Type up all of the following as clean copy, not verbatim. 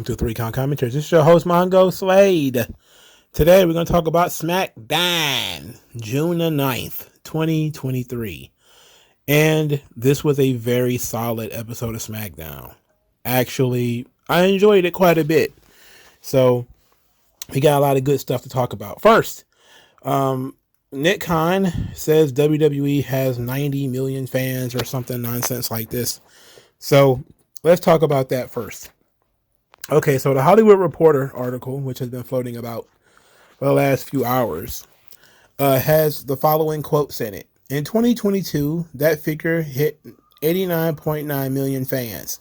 welcome to 3 Count Commentaries. This is your host, MagMongoSlade. Today, we're going to talk about SmackDown, June the 9th, 2023. And this was a very solid episode of SmackDown. Actually, I enjoyed it quite a bit. So, we got a lot of good stuff to talk about. First, Nick Khan says WWE has 90 million fans or something nonsense like this. So, let's talk about that first. Okay, so the Hollywood Reporter article, which has been floating about for the last few hours, has the following quotes in it. In 2022, that figure hit 89.9 million fans,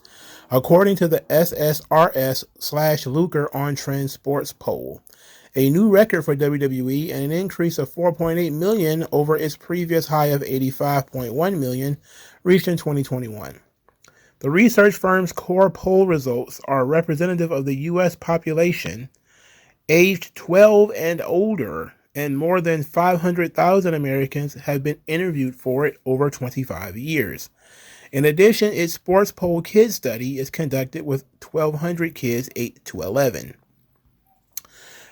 according to the SSRS/Looker on Trend Sports poll, a new record for WWE and an increase of 4.8 million over its previous high of 85.1 million reached in 2021. The research firm's core poll results are representative of the U.S. population aged 12 and older, and more than 500,000 Americans have been interviewed for it over 25 years. In addition, its sports poll kids study is conducted with 1,200 kids 8 to 11.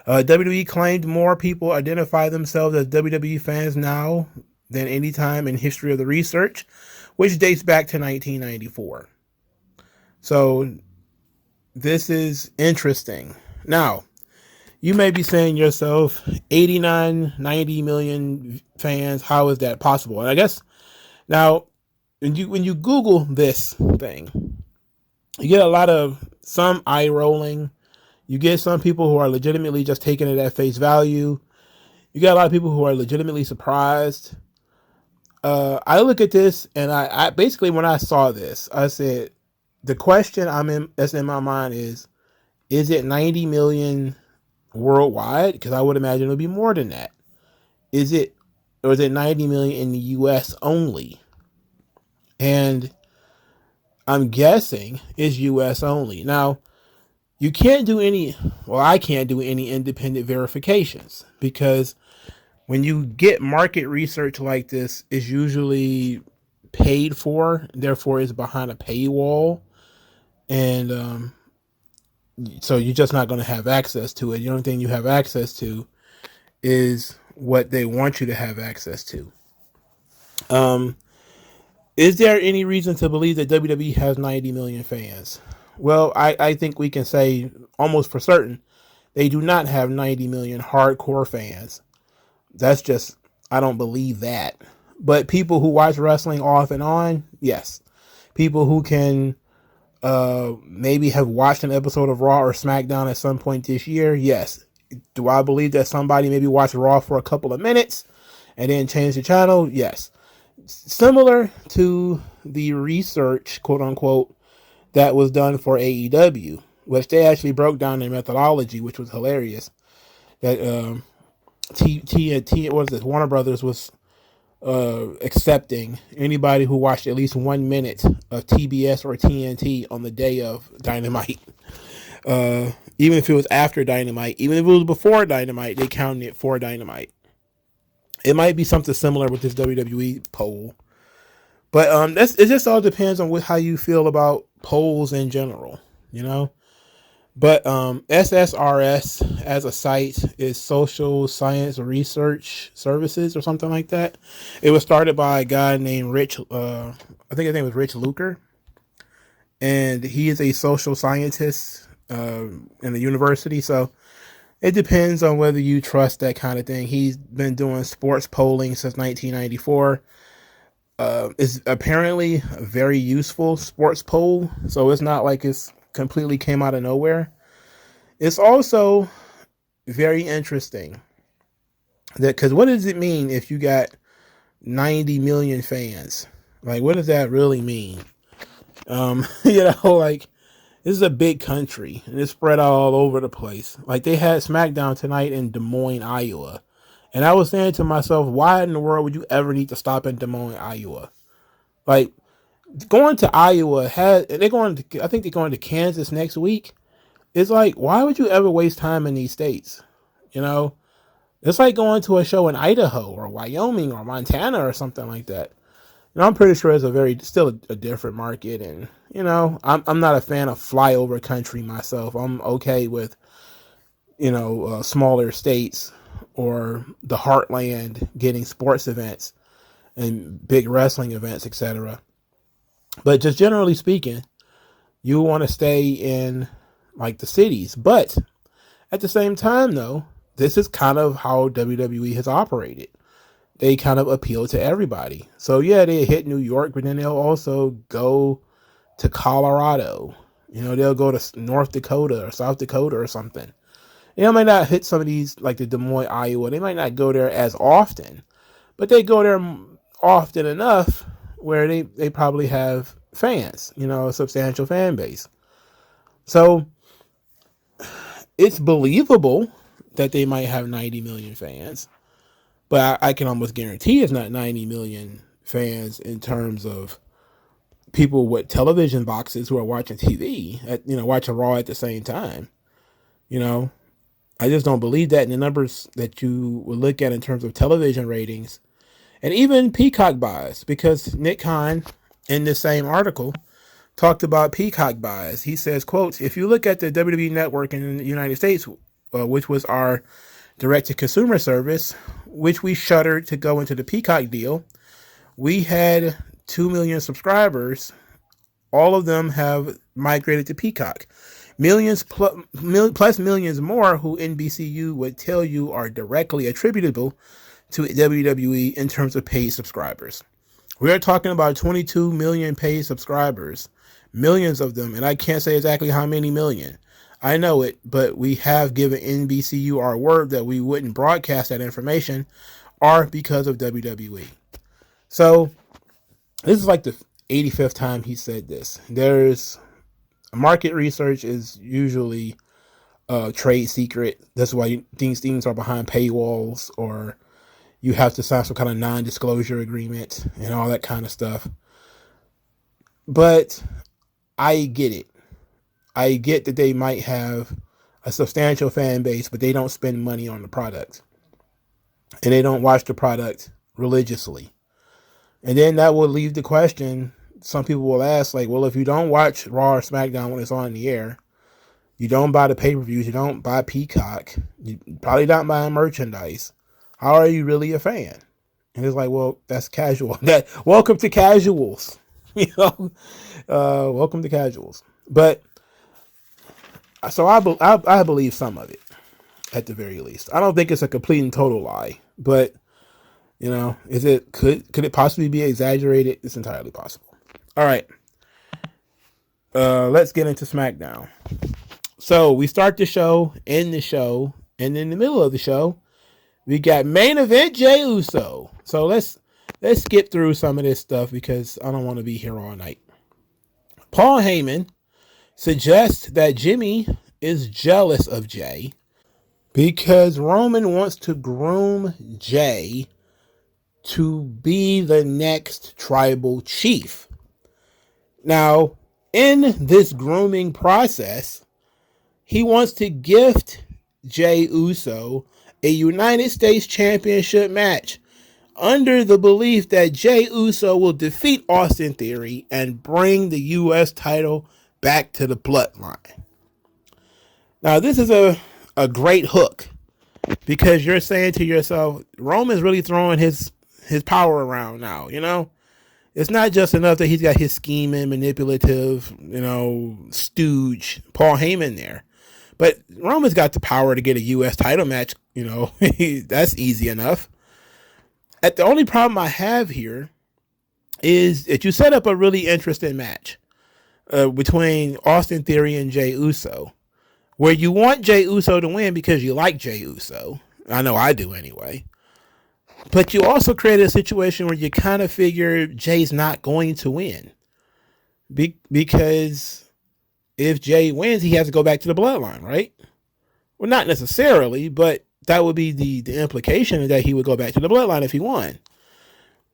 WWE claimed more people identify themselves as WWE fans now than any time in history of the research, which dates back to 1994. So this is interesting. Now, you may be saying to yourself, 89, 90 million fans, how is that possible? And I guess now when you Google this thing, you get a lot of some eye rolling. You get some people who are legitimately just taking it at face value. You get a lot of people who are legitimately surprised. I look at this and I basically, when I saw this, I said, the question that's in my mind is it 90 million worldwide? Because I would imagine it would be more than that. Is it 90 million in the US only? And I'm guessing it's US only. Now, I can't do any independent verifications, because when you get market research like this, it's usually paid for, therefore it's behind a paywall. And so you're just not going to have access to it. The only thing you have access to is what they want you to have access to. Is there any reason to believe that WWE has 90 million fans? Well, I think we can say almost for certain they do not have 90 million hardcore fans. That's just, I don't believe that. But people who watch wrestling off and on, yes. People who can maybe have watched an episode of Raw or SmackDown at some point this year, yes. Do I believe that somebody maybe watched Raw for a couple of minutes and then changed the channel? Yes. Similar to the research, quote unquote, that was done for AEW, which they actually broke down their methodology, which was hilarious. That Warner Brothers was accepting anybody who watched at least 1 minute of TBS or TNT on the day of Dynamite. Even if it was after Dynamite, even if it was before Dynamite, they counted it for Dynamite. It might be something similar with this WWE poll. But it just all depends on how you feel about polls in general, you know? But SSRS as a site is Social Science Research Services or something like that. It was started by a guy named Rich, I think his name was Rich Looker. And he is a social scientist in the university. So it depends on whether you trust that kind of thing. He's been doing sports polling since 1994. It's apparently a very useful sports poll. So it's not like it's completely came out of nowhere. It's also very interesting that, because what does it mean if you got 90 million fans? Like, what does that really mean? Like, this is a big country and it's spread out all over the place. Like, they had SmackDown tonight in Des Moines, Iowa. And I was saying to myself, why in the world would you ever need to stop in Des Moines, Iowa? Like, going to Iowa I think they're going to Kansas next week. It's like, why would you ever waste time in these states? You know, it's like going to a show in Idaho or Wyoming or Montana or something like that. And I'm pretty sure it's still a different market. And, I'm not a fan of flyover country myself. I'm okay with, smaller states or the heartland getting sports events and big wrestling events, etc. But just generally speaking, you want to stay in like the cities. But at the same time, though, this is kind of how WWE has operated. They kind of appeal to everybody. So yeah, they hit New York, but then they'll also go to Colorado. They'll go to North Dakota or South Dakota or something. They might not hit some of these, like the Des Moines, Iowa. They might not go there as often, but they go there often enough where they probably have fans, a substantial fan base. So it's believable that they might have 90 million fans, but I can almost guarantee it's not 90 million fans in terms of people with television boxes who are watching TV, watching Raw at the same time. I just don't believe that in the numbers that you would look at in terms of television ratings and even Peacock buys, because Nick Khan in this same article talked about Peacock buys. He says, quote, if you look at the WWE network in the United States, which was our direct-to-consumer service, which we shuttered to go into the Peacock deal, we had 2 million subscribers. All of them have migrated to Peacock. Millions plus millions more who NBCU would tell you are directly attributable to WWE in terms of paid subscribers. We are talking about 22 million paid subscribers, millions of them, and I can't say exactly how many million. I know it, but we have given NBCU our word that we wouldn't broadcast that information, or because of WWE. So this is like the 85th time he said this. There's market research is usually trade secret. That's why these things are behind paywalls, or you have to sign some kind of non-disclosure agreement and all that kind of stuff. But I get it. I get that they might have a substantial fan base, but they don't spend money on the product. And they don't watch the product religiously. And then that will leave the question, some people will ask, like, well, if you don't watch Raw or SmackDown when it's on the air, you don't buy the pay-per-views, you don't buy Peacock, you probably not buying merchandise, how are you really a fan? And it's like, well, that's casual. Welcome to casuals. Welcome to casuals. But so I believe some of it, at the very least. I don't think it's a complete and total lie, but could it possibly be exaggerated? It's entirely possible. All right. Let's get into SmackDown. So we start the show, end the show, and in the middle of the show, we got main event Jey Uso. So let's skip through some of this stuff because I don't want to be here all night. Paul Heyman suggests that Jimmy is jealous of Jey because Roman wants to groom Jey to be the next tribal chief. Now, in this grooming process, he wants to gift Jey Uso a United States Championship match under the belief that Jey Uso will defeat Austin Theory and bring the U.S. title back to the bloodline. Now, this is a great hook because you're saying to yourself, Roman's really throwing his power around now, It's not just enough that he's got his scheming, manipulative, stooge Paul Heyman there. But Roman's got the power to get a U.S. title match, that's easy enough. The only problem I have here is that you set up a really interesting match between Austin Theory and Jey Uso, where you want Jey Uso to win because you like Jey Uso. I know I do anyway. But you also created a situation where you kind of figure Jay's not going to win. Because if Jey wins, he has to go back to the bloodline, right? Well, not necessarily, but that would be the implication that he would go back to the bloodline if he won.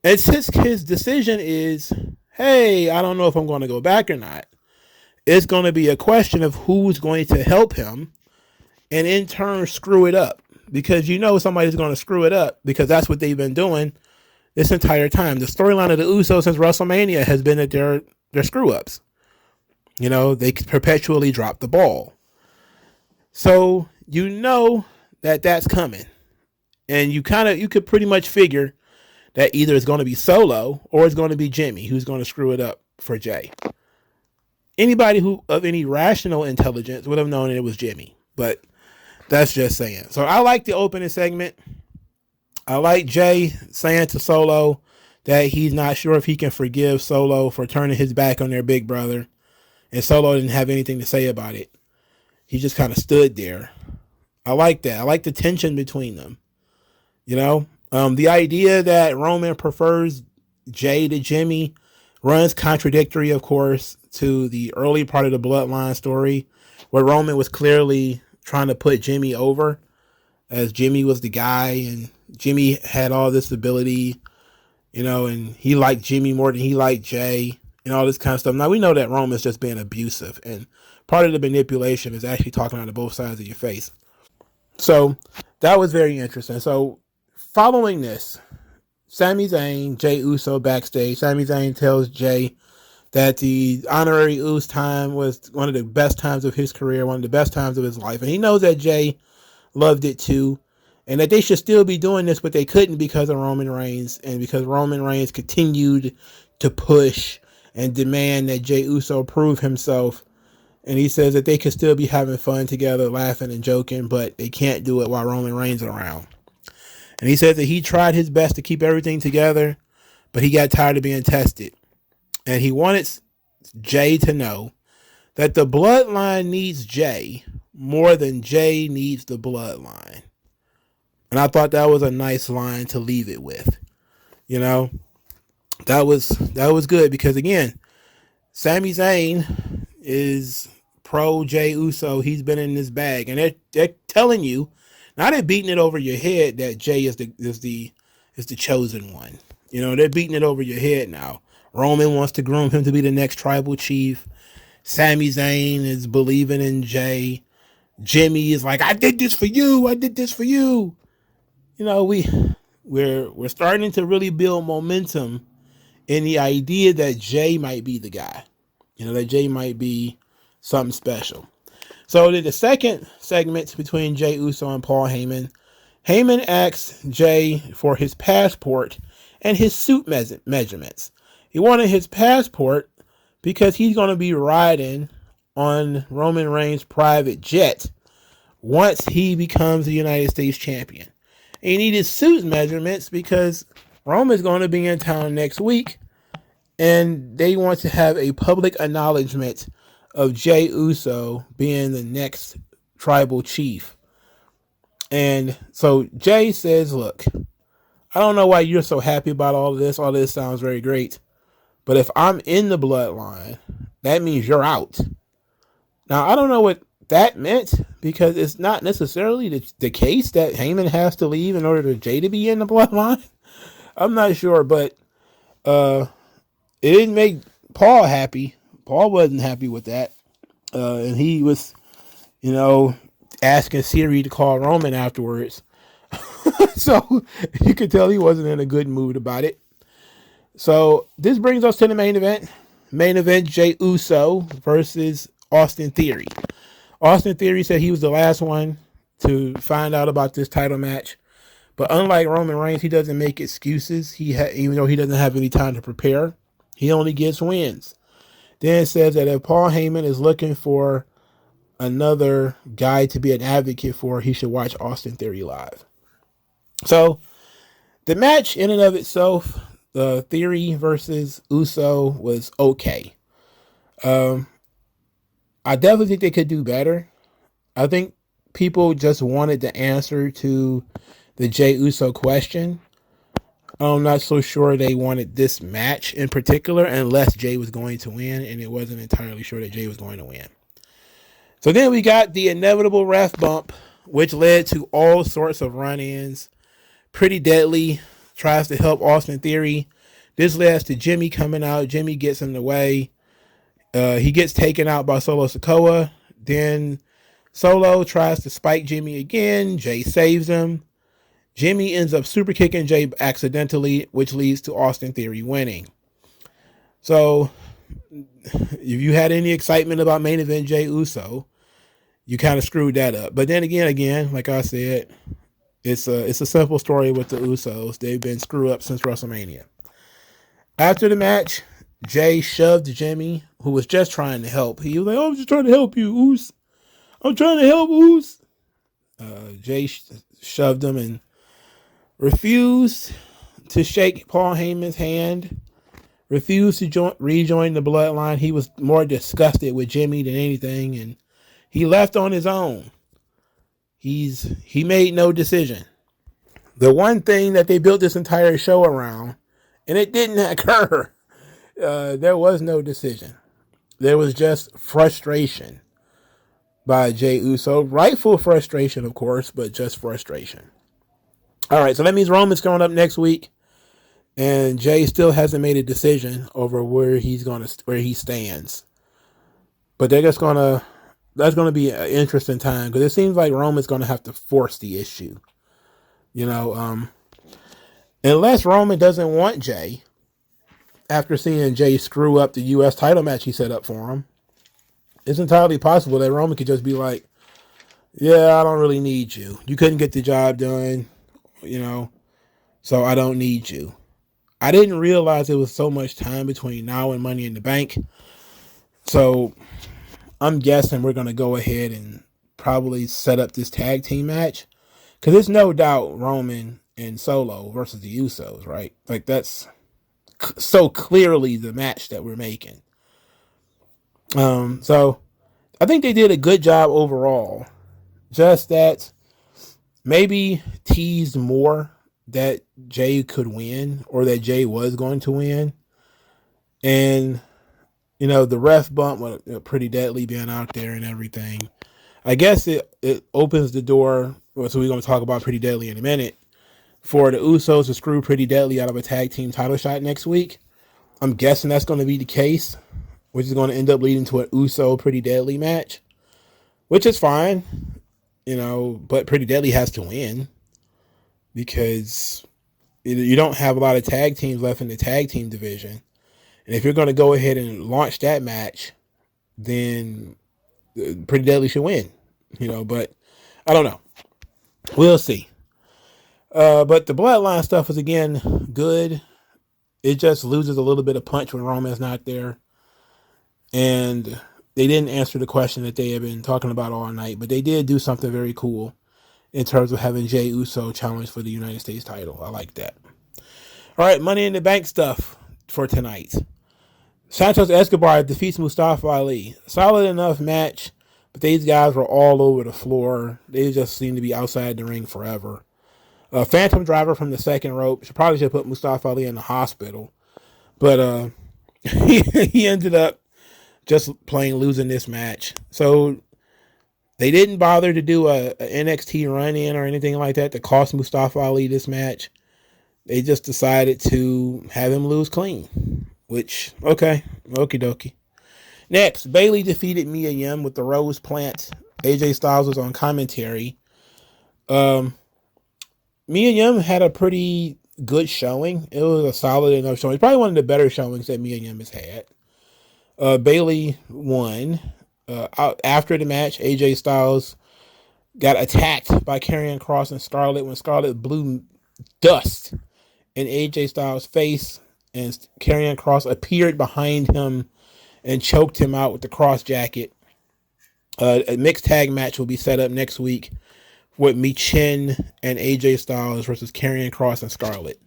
And since his decision is, hey, I don't know if I'm going to go back or not, it's going to be a question of who's going to help him and in turn screw it up. Because somebody's going to screw it up because that's what they've been doing. this entire time. The storyline of the Usos since WrestleMania has been that they're screw ups. You know, they perpetually drop the ball. So you know that that's coming. And you could pretty much figure that either it's going to be Solo or it's going to be Jimmy who's going to screw it up for Jay. Anybody who of any rational intelligence would have known it was Jimmy, but that's just saying. So I like the opening segment. I like Jay saying to Solo that he's not sure if he can forgive Solo for turning his back on their big brother. And Solo didn't have anything to say about it. He just kind of stood there. I like that. I like the tension between them. You know, the idea that Roman prefers Jay to Jimmy runs contradictory, of course, to the early part of the Bloodline story, where Roman was clearly trying to put Jimmy over, as Jimmy was the guy, and Jimmy had all this ability, you know, and he liked Jimmy more than he liked Jay, and all this kind of stuff. Now, we know that Roman's just being abusive, and part of the manipulation is actually talking out of both sides of your face. So, that was very interesting. So, following this, Sami Zayn, Jey Uso backstage. Sami Zayn tells Jay that the honorary Uso time was one of the best times of his career, one of the best times of his life. And he knows that Jay loved it too, and that they should still be doing this, but they couldn't because of Roman Reigns, and because Roman Reigns continued to push and demand that Jey Uso prove himself. And he says that they could still be having fun together, laughing and joking, but they can't do it while Roman Reigns is around. And he says that he tried his best to keep everything together, but he got tired of being tested. And he wanted Jay to know that the bloodline needs Jay more than Jay needs the bloodline. And I thought that was a nice line to leave it with. You know, that was good because, again, Sami Zayn is pro Jey Uso. He's been in this bag, and they're telling you, now they're beating it over your head that Jay is the chosen one. You know, they're beating it over your head now. Roman wants to groom him to be the next tribal chief. Sami Zayn is believing in Jay. Jimmy is like, I did this for you. I did this for you. You know, we're starting to really build momentum in the idea that Jay might be the guy. You know, that Jay might be something special. So the second segment between Jey Uso and Paul Heyman. Heyman asks Jay for his passport and his suit measurements. He wanted his passport because he's going to be riding on Roman Reigns' private jet once he becomes the United States champion. And he needed suit measurements because Roman's going to be in town next week, and they want to have a public acknowledgement of Jey Uso being the next tribal chief. And so Jay says, look, I don't know why you're so happy about all of this. All this sounds very great. But if I'm in the bloodline, that means you're out. Now, I don't know what that meant, because it's not necessarily the case that Heyman has to leave in order for Jay to be in the bloodline. I'm not sure, but it didn't make Paul happy. Paul wasn't happy with that. And he was, you know, asking Siri to call Roman afterwards. So you could tell he wasn't in a good mood about it. So this brings us to the main event. Main event, Jey Uso versus Austin Theory. Austin Theory said he was the last one to find out about this title match. But unlike Roman Reigns, he doesn't make excuses. Even though he doesn't have any time to prepare, he only gets wins. Then it says that if Paul Heyman is looking for another guy to be an advocate for, he should watch Austin Theory live. So the match in and of itself, the Theory versus Uso, was okay. I definitely think they could do better. I think people just wanted the answer to the Jey Uso question. I'm not so sure they wanted this match in particular, unless Jay was going to win, and it wasn't entirely sure that Jay was going to win. So then we got the inevitable ref bump, which led to all sorts of run-ins. Pretty Deadly tries to help Austin Theory. This leads to Jimmy coming out. Jimmy gets in the way. He gets taken out by Solo Sikoa. Then Solo tries to spike Jimmy again. Jay saves him. Jimmy ends up super kicking Jay accidentally, which leads to Austin Theory winning. So if you had any excitement about main event Jay Uso, you kind of screwed that up. But then again, like I said, it's a simple story with the Usos. They've been screwed up since WrestleMania. After the match, Jay shoved Jimmy, who was just trying to help. He was like, "Oh, I'm just trying to help you, Us. I'm trying to help Us." Jay shoved him and refused to shake Paul Heyman's hand. Refused to rejoin the bloodline. He was more disgusted with Jimmy than anything, and he left on his own. He made no decision. The one thing that they built this entire show around, and it didn't occur, there was no decision. There was just frustration by Jey Uso. Rightful frustration, of course, but just frustration. All right, so that means Roman's coming up next week, and Jay still hasn't made a decision over where he stands. But that's gonna be an interesting time, because it seems like Roman's gonna have to force the issue. Unless Roman doesn't want Jay, after seeing Jay screw up the U.S. title match he set up for him, it's entirely possible that Roman could just be like, "Yeah, I don't really need you. You couldn't get the job done, so I don't need you." I didn't realize there was so much time between now and Money in the Bank. So I'm guessing we're going to go ahead and probably set up this tag team match, because there's no doubt Roman and Solo versus the Usos, right? Like, that's so clearly the match that we're making. So I think they did a good job overall. Just that maybe teased more that Jay could win, or that Jay was going to win. And, the ref bump with Pretty Deadly being out there and everything, I guess it opens the door. So we're going to talk about Pretty Deadly in a minute, for the Usos to screw Pretty Deadly out of a tag team title shot next week. I'm guessing that's going to be the case, which is going to end up leading to an Uso Pretty Deadly match, which is fine, but Pretty Deadly has to win, because you don't have a lot of tag teams left in the tag team division. And if you're going to go ahead and launch that match, then Pretty Deadly should win, but I don't know. We'll see. But the bloodline stuff is, again, good. It just loses a little bit of punch when Roman's not there. And they didn't answer the question that they have been talking about all night, but they did do something very cool in terms of having Jey Uso challenge for the United States title. I like that. All right, Money in the Bank stuff for tonight. Santos Escobar defeats Mustafa Ali. Solid enough match, but these guys were all over the floor. They just seemed to be outside the ring forever. A Phantom Driver from the second rope. Probably should put Mustafa Ali in the hospital. But he ended up just plain losing this match. So they didn't bother to do a NXT run-in or anything like that to cost Mustafa Ali this match. They just decided to have him lose clean. Which, okay, okie dokie. Next, Bayley defeated Mia Yim with the Rose Plant. AJ Styles was on commentary. Mia Yim had a pretty good showing. It was a solid enough showing. It's probably one of the better showings that Mia Yim has had. Bayley won. After the match, AJ Styles got attacked by Karrion Kross and Scarlett when Scarlett blew dust in AJ Styles' face, and Karrion Kross appeared behind him and choked him out with the cross jacket. A mixed tag match will be set up next week with Michin and AJ Styles versus Karrion Kross and Scarlett.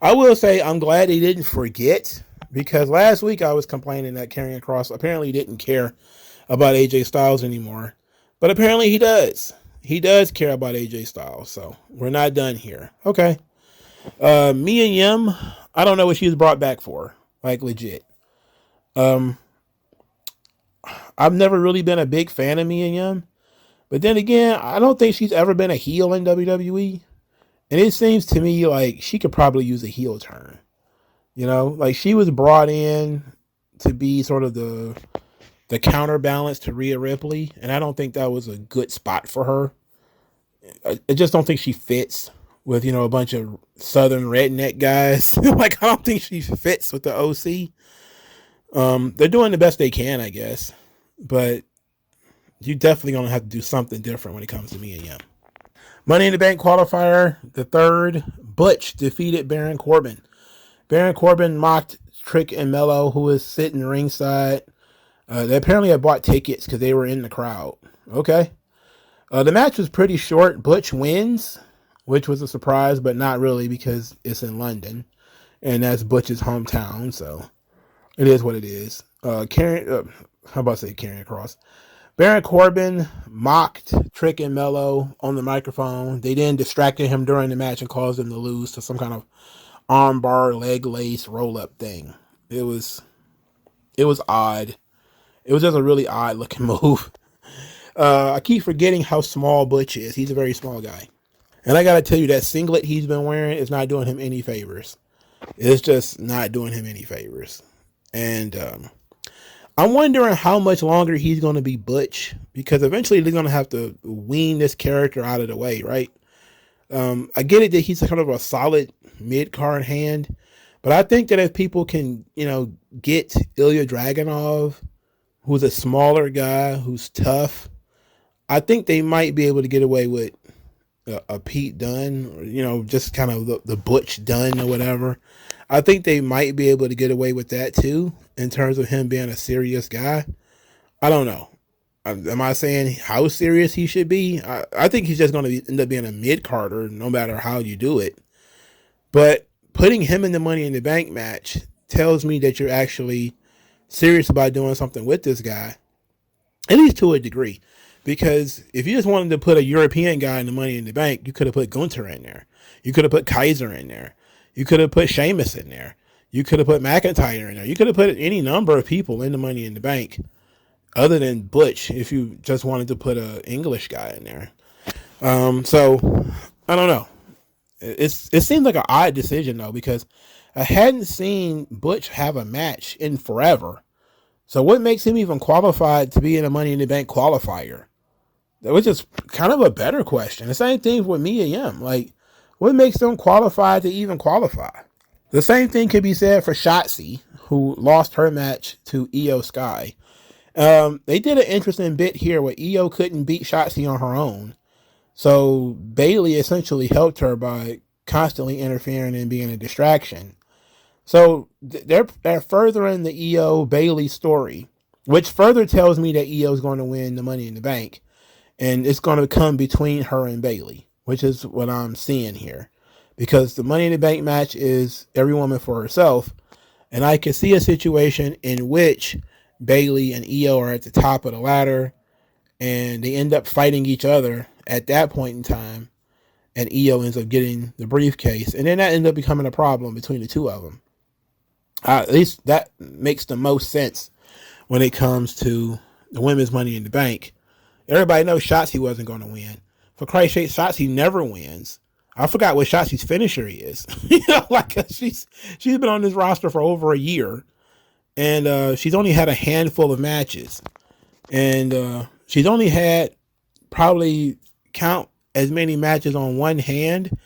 I will say I'm glad they didn't forget, because last week I was complaining that Karrion Kross apparently didn't care about AJ Styles anymore. But apparently he does. He does care about AJ Styles, so we're not done here. Okay. Mia Yim, I don't know what she was brought back for. Like, legit. I've never really been a big fan of Mia Yim. But then again, I don't think she's ever been a heel in WWE. And it seems to me like she could probably use a heel turn. Like, she was brought in to be sort of the counterbalance to Rhea Ripley. And I don't think that was a good spot for her. I just don't think she fits. with, a bunch of Southern redneck guys. Like, I don't think she fits with the OC. They're doing the best they can, I guess, but you definitely gonna have to do something different when it comes to Mia Yim. Money in the Bank qualifier, the third, Butch defeated Baron Corbin. Baron Corbin mocked Trick and Mello, who was sitting ringside. They apparently had bought tickets because they were in the crowd. Okay. The match was pretty short. Butch wins, which was a surprise, but not really because it's in London, and that's Butch's hometown, so it is what it is. How about to say Karrion Kross? Baron Corbin mocked Trick and Mello on the microphone. They then distracted him during the match and caused him to lose to some kind of armbar, leg lace, roll up thing. It was odd. It was just a really odd looking move. I keep forgetting how small Butch is. He's a very small guy. And I got to tell you, that singlet he's been wearing is not doing him any favors. It's just not doing him any favors. And I'm wondering how much longer he's going to be Butch, because eventually they're going to have to wean this character out of the way, right? I get it that he's kind of a solid mid-card hand, but I think that if people can, get Ilya Dragunov, who's a smaller guy, who's tough, I think they might be able to get away with a Pete Dunne, or, just kind of the Butch Dunne or whatever. I think they might be able to get away with that too, in terms of him being a serious guy. I don't know. Am I saying how serious he should be? I think he's just going to end up being a mid-carder no matter how you do it. But putting him in the Money in the Bank match tells me that you're actually serious about doing something with this guy, at least to a degree. Because if you just wanted to put a European guy in the Money in the Bank, you could have put Gunther in there. You could have put Kaiser in there. You could have put Sheamus in there. You could have put McIntyre in there. You could have put any number of people in the Money in the Bank other than Butch if you just wanted to put an English guy in there. So, I don't know. It seems like an odd decision, though, because I hadn't seen Butch have a match in forever. So what makes him even qualified to be in a Money in the Bank qualifier? Which is kind of a better question. The same thing with Mia Yim. Like, what makes them qualified to even qualify? The same thing could be said for Shotzi, who lost her match to Io Sky. They did an interesting bit here where Io couldn't beat Shotzi on her own. So Bayley essentially helped her by constantly interfering and being a distraction. So they're furthering the Io Bayley story, which further tells me that Io is going to win the Money in the Bank. And it's going to come between her and Bayley, which is what I'm seeing here. Because the Money in the Bank match is every woman for herself. And I can see a situation in which Bayley and Io are at the top of the ladder and they end up fighting each other at that point in time. And Io ends up getting the briefcase. And then that ends up becoming a problem between the two of them. At least that makes the most sense when it comes to the women's Money in the Bank. Everybody knows Shotzi wasn't going to win. For Christ's sake, Shotzi never wins. I forgot what Shotzi's finisher is. She's been on this roster for over a year, and she's only had a handful of matches, and she's only had probably count as many matches on one hand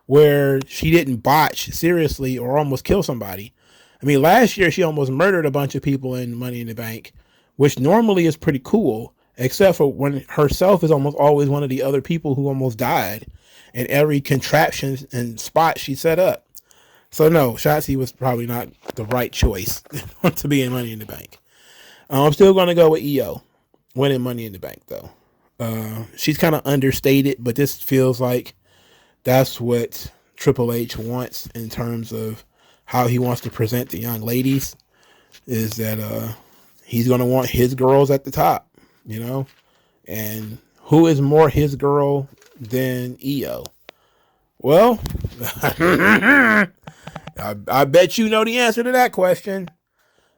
where she didn't botch seriously or almost kill somebody. I mean, last year she almost murdered a bunch of people in Money in the Bank, which normally is pretty cool. Except for when herself is almost always one of the other people who almost died in every contraption and spot she set up. So no, Shotzi was probably not the right choice to be in Money in the Bank. I'm still going to go with Io winning Money in the Bank, though. She's kind of understated, but this feels like that's what Triple H wants in terms of how he wants to present the young ladies, is that he's going to want his girls at the top. And who is more his girl than Io? Well, I bet you know the answer to that question.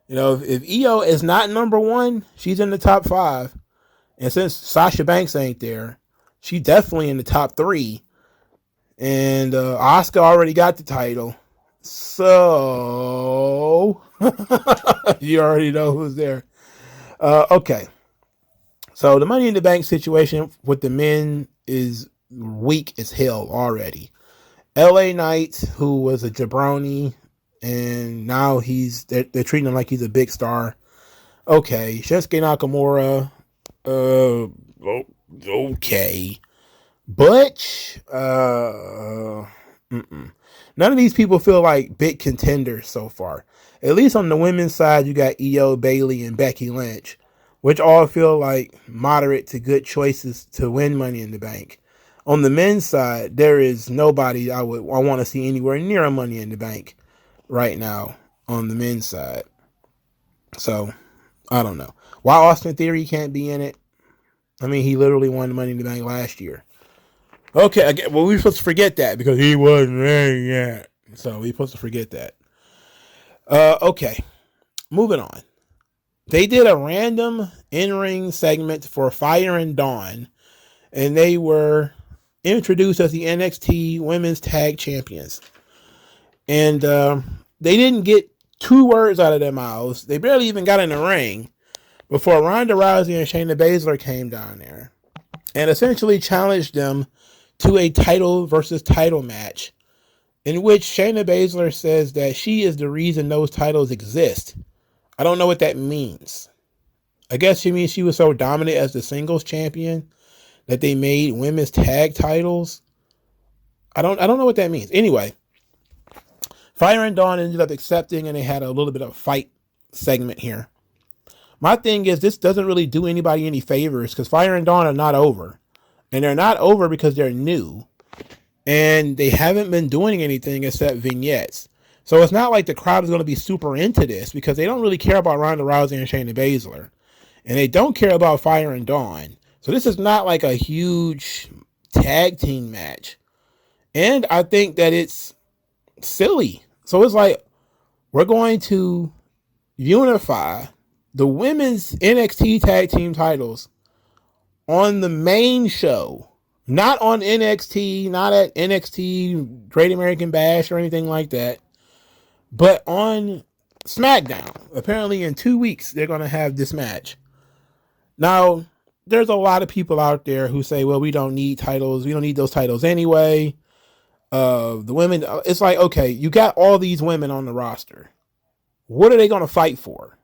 If Io is not number one, she's in the top 5. And since Sasha Banks ain't there, she's definitely in the top 3. And Asuka already got the title. So, you already know who's there. Okay. So the Money in the Bank situation with the men is weak as hell already. LA Knight, who was a jabroni, and now they're treating him like he's a big star. Okay, Shinsuke Nakamura, okay. Butch, none of these people feel like big contenders so far. At least on the women's side, you got Io, Bailey, and Becky Lynch, which all feel like moderate to good choices to win Money in the Bank. On the men's side, there is nobody I want to see anywhere near a Money in the Bank right now on the men's side. So, I don't know. Why Austin Theory can't be in it? I mean, he literally won the Money in the Bank last year. Okay, well, we're supposed to forget that because he wasn't there yet. So, we're supposed to forget that. Okay, moving on. They did a random in-ring segment for Fire and Dawn, and they were introduced as the NXT Women's Tag Champions. And they didn't get 2 words out of their mouths. They barely even got in the ring before Ronda Rousey and Shayna Baszler came down there and essentially challenged them to a title versus title match, in which Shayna Baszler says that she is the reason those titles exist. I don't know what that means. I guess she means she was so dominant as the singles champion that they made women's tag titles. I don't know what that means. Anyway, Fire and Dawn ended up accepting, and they had a little bit of a fight segment here. My thing is, this doesn't really do anybody any favors because Fire and Dawn are not over. And they're not over because they're new. And they haven't been doing anything except vignettes. So it's not like the crowd is going to be super into this because they don't really care about Ronda Rousey and Shayna Baszler. And they don't care about Fire and Dawn. So this is not like a huge tag team match. And I think that it's silly. So it's like, we're going to unify the women's NXT tag team titles on the main show. Not on NXT, not at NXT Great American Bash or anything like that. But on SmackDown. Apparently in 2 weeks, they're going to have this match. Now, there's a lot of people out there who say, well, we don't need titles. We don't need those titles anyway. The women, it's like, okay, you got all these women on the roster. What are they going to fight for?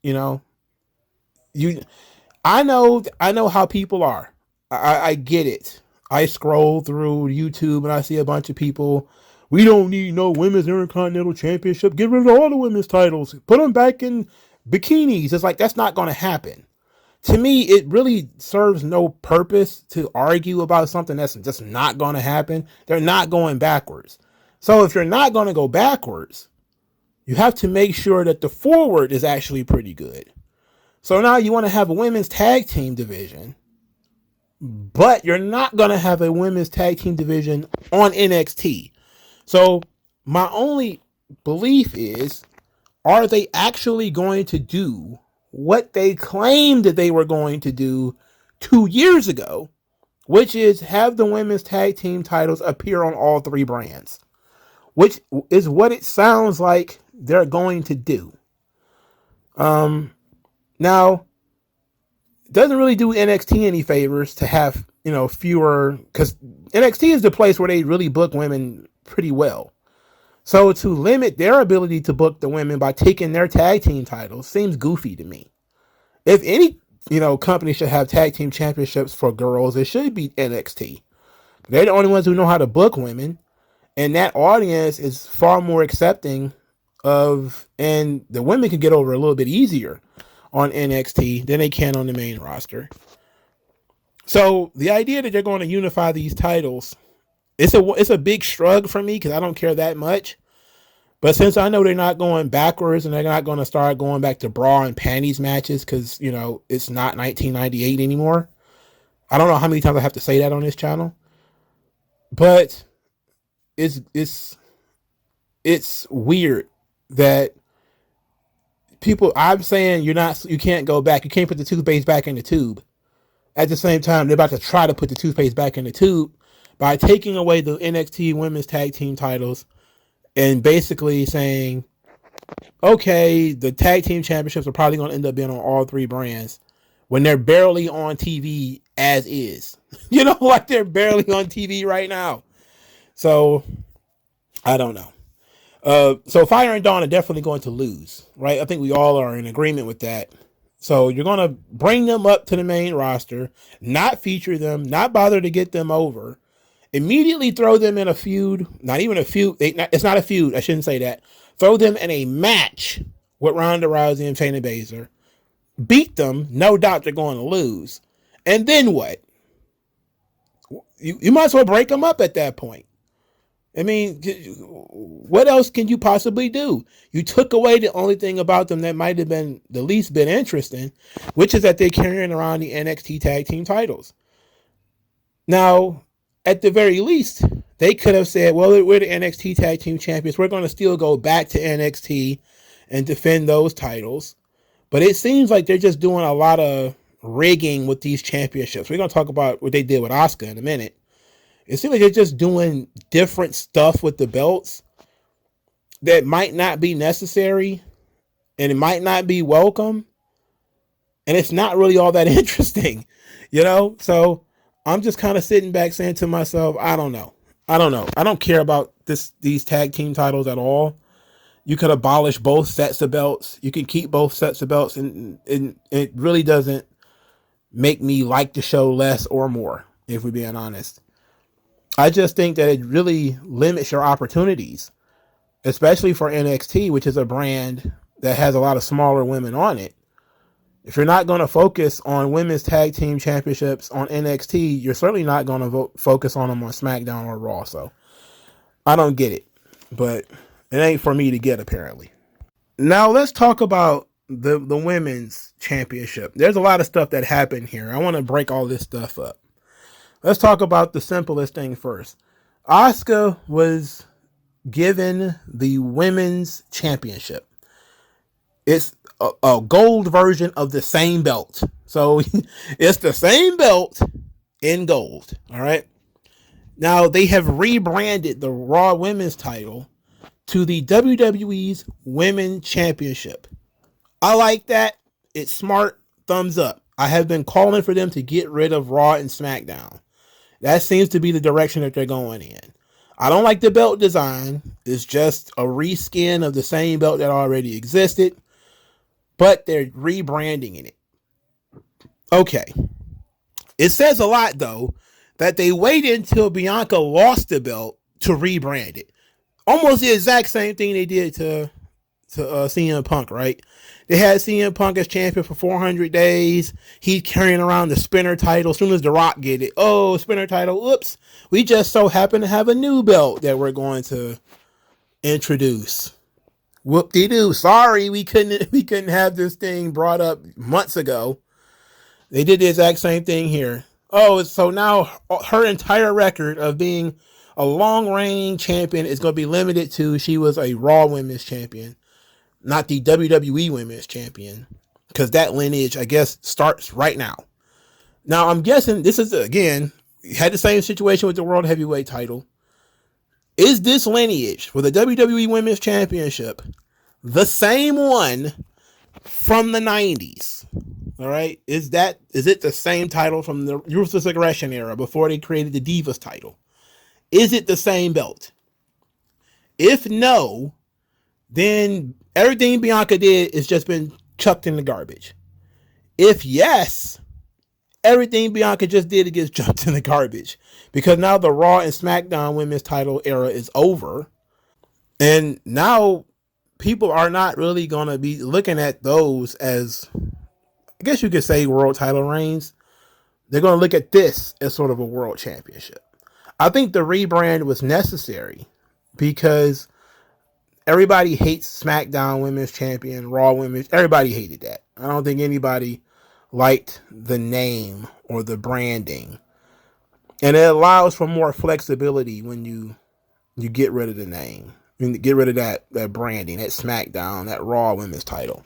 You know, I know how people are. I get it. I scroll through YouTube and I see a bunch of people. We don't need no women's Intercontinental Championship. Get rid of all the women's titles. Put them back in bikinis. It's like, that's not going to happen. To me, it really serves no purpose to argue about something that's just not going to happen. They're not going backwards. So if you're not going to go backwards, you have to make sure that the forward is actually pretty good. So now you want to have a women's tag team division, but you're not going to have a women's tag team division on NXT. So my only belief is, are they actually going to do what they claimed that they were going to do 2 years ago, which is have the women's tag team titles appear on all 3 brands, which is what it sounds like they're going to do. Now, it doesn't really do NXT any favors to have, fewer, because NXT is the place where they really book women pretty well. So to limit their ability to book the women by taking their tag team titles seems goofy to me. If any, company should have tag team championships for girls, it should be NXT. They're the only ones who know how to book women. And that audience is far more accepting of, and the women can get over a little bit easier on NXT than they can on the main roster. So the idea that they're going to unify these titles, it's a big shrug for me because I don't care that much. But since I know they're not going backwards and they're not going to start going back to bra and panties matches because, it's not 1998 anymore. I don't know how many times I have to say that on this channel. But it's weird that people, I'm saying you can't go back. You can't put the toothpaste back in the tube. At the same time, they're about to try to put the toothpaste back in the tube by taking away the NXT women's tag team titles and basically saying, okay, the tag team championships are probably going to end up being on all 3 brands when they're barely on TV as is. Like they're barely on TV right now. So I don't know. So Fire and Dawn are definitely going to lose, right? I think we all are in agreement with that. So you're going to bring them up to the main roster, not feature them, not bother to get them over, immediately throw them in a feud, not even a feud. It's not a feud. I shouldn't say that. Throw them in a match with Ronda Rousey and Shayna Baszler. Beat them. No doubt they're going to lose. And then what? You might as well break them up at that point. I mean, what else can you possibly do? You took away the only thing about them that might have been the least bit interesting, which is that they're carrying around the NXT tag team titles. Now, at the very least, they could have said, well, we're the NXT tag team champions. We're going to still go back to NXT and defend those titles. But it seems like they're just doing a lot of rigging with these championships. We're going to talk about what they did with Asuka in a minute. It seems like they're just doing different stuff with the belts that might not be necessary and it might not be welcome. And it's not really all that interesting, you know? So I'm just kind of sitting back saying to myself, I don't know. I don't care about these tag team titles at all. You could abolish both sets of belts. You can keep both sets of belts, and it really doesn't make me like the show less or more, if we're being honest. I just think that it really limits your opportunities, especially for NXT, which is a brand that has a lot of smaller women on it. If you're not going to focus on women's tag team championships on NXT, you're certainly not going to focus on them on SmackDown or Raw. So I don't get it, but it ain't for me to get, apparently. Now let's talk about the women's championship. There's a lot of stuff that happened here. I want to break all this stuff up. Let's talk about the simplest thing first. Asuka was given the women's championship. It's a gold version of the same belt. So it's the same belt in gold. All right. Now they have rebranded the Raw Women's title to the WWE's Women's Championship. I like that. It's smart. Thumbs up. I have been calling for them to get rid of Raw and SmackDown. That seems to be the direction that they're going in. I don't like the belt design. It's just a reskin of the same belt that already existed, but they're rebranding it. Okay. It says a lot, though, that they waited until Bianca lost the belt to rebrand it. Almost the exact same thing they did to CM Punk, right? They had CM Punk as champion for 400 days. He's carrying around the spinner title. As soon as The Rock get it, oh, spinner title. Oops. We just so happen to have a new belt that we're going to introduce. Whoop-de-doo. Sorry, we couldn't have this thing brought up months ago. They did the exact same thing here. Oh, so now her entire record of being a long-reigning champion is going to be limited to she was a Raw Women's Champion, not the WWE Women's Champion, because that lineage, I guess, starts right now. Now, I'm guessing this is, again, had the same situation with the World Heavyweight title. Is this lineage for the WWE Women's Championship the same one from the 90s? All right. Is it the same title from the Ruthless Aggression era before they created the Divas title? Is it the same belt? If no, then everything Bianca did has just been chucked in the garbage. If yes, everything Bianca just did gets chucked in the garbage, because now the Raw and SmackDown women's title era is over. And now people are not really going to be looking at those as, I guess you could say, world title reigns. They're going to look at this as sort of a world championship. I think the rebrand was necessary because everybody hates SmackDown Women's Champion, Raw Women's. Everybody hated that. I don't think anybody liked the name or the branding. And it allows for more flexibility when you get rid of the name. You get rid of that branding, that SmackDown, that Raw Women's title.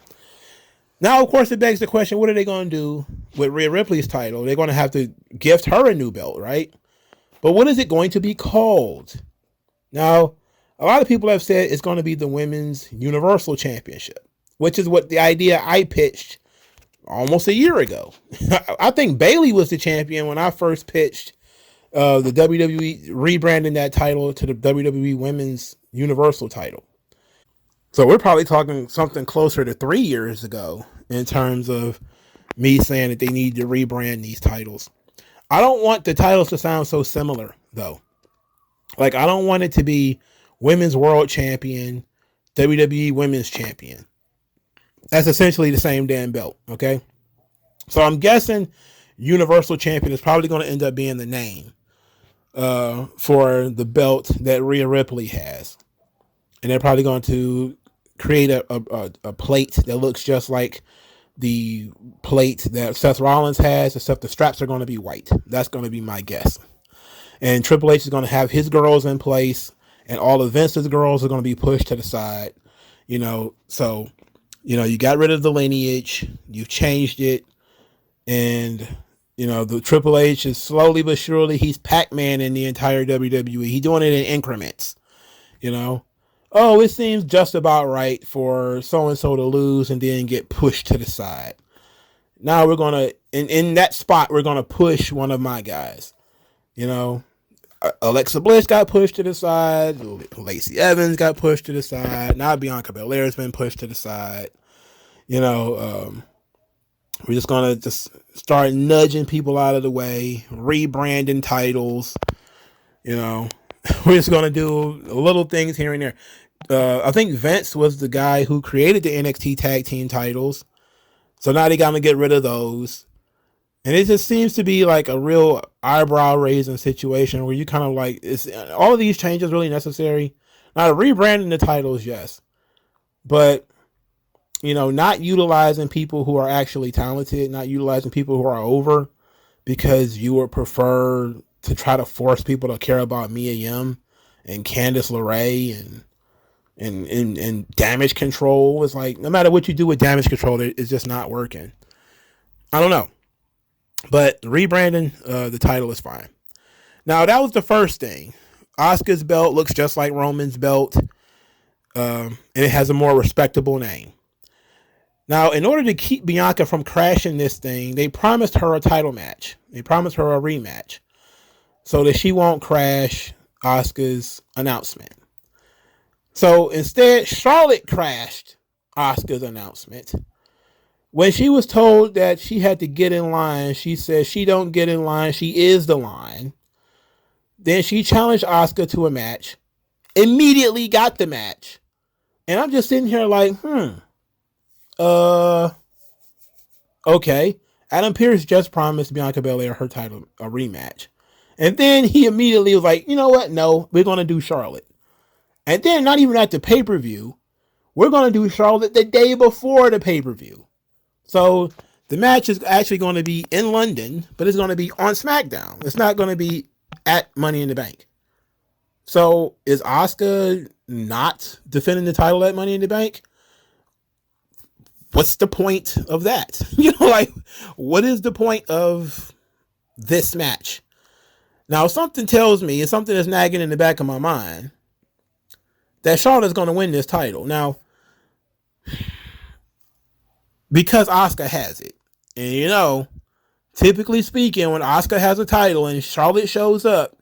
Now, of course, it begs the question, what are they going to do with Rhea Ripley's title? They're going to have to gift her a new belt, right? But what is it going to be called? Now, a lot of people have said it's going to be the Women's Universal Championship, which is what the idea I pitched almost a year ago. I think Bayley was the champion when I first pitched The WWE rebranding that title to the WWE Women's Universal title. So we're probably talking something closer to 3 years ago in terms of me saying that they need to rebrand these titles. I don't want the titles to sound so similar, though. Like, I don't want it to be Women's World Champion, WWE Women's Champion. That's essentially the same damn belt, okay? So I'm guessing Universal Champion is probably going to end up being the name for the belt that Rhea Ripley has. And they're probably going to create a plate that looks just like the plate that Seth Rollins has, except the straps are going to be white. That's going to be my guess. And Triple H is going to have his girls in place, and all of Vince's girls are going to be pushed to the side. So, you got rid of the lineage, you've changed it, and, the Triple H is slowly but surely, he's Pac-Man in the entire WWE. He's doing it in increments, Oh, it seems just about right for so-and-so to lose and then get pushed to the side. Now we're going to, in that spot, we're going to push one of my guys. Alexa Bliss got pushed to the side. Lacey Evans got pushed to the side. Now Bianca Belair's been pushed to the side. We're just going to just start nudging people out of the way, rebranding titles. We're just going to do little things here and there. I think Vince was the guy who created the NXT tag team titles. So now they got to get rid of those. And it just seems to be like a real eyebrow raising situation where you kind of like, is all of these changes really necessary? Now, rebranding the titles, yes. But, not utilizing people who are actually talented, not utilizing people who are over because you would prefer to try to force people to care about Mia Yim and Candice LeRae and Damage Control. It's like, no matter what you do with Damage Control, it's just not working. I don't know. But rebranding the title is fine. Now, that was the first thing. Asuka's belt looks just like Roman's belt. And it has a more respectable name. Now, in order to keep Bianca from crashing this thing, they promised her a title match. They promised her a rematch. So that she won't crash Asuka's announcement. So instead, Charlotte crashed Asuka's announcement. When she was told that she had to get in line, she said she don't get in line, she is the line. Then she challenged Asuka to a match. Immediately got the match. And I'm just sitting here like, okay. Adam Pearce just promised Bianca Belair her title, a rematch. And then he immediately was like, you know what? No, we're going to do Charlotte. And then not even at the pay-per-view, we're going to do Charlotte the day before the pay-per-view. So the match is actually going to be in London, but it's going to be on SmackDown. It's not going to be at Money in the Bank. So is Asuka not defending the title at Money in the Bank? What's the point of that? What is the point of this match? Now, something tells me, it's something that's nagging in the back of my mind, that Charlotte's going to win this title. Now, because Asuka has it. And typically speaking, when Asuka has a title and Charlotte shows up,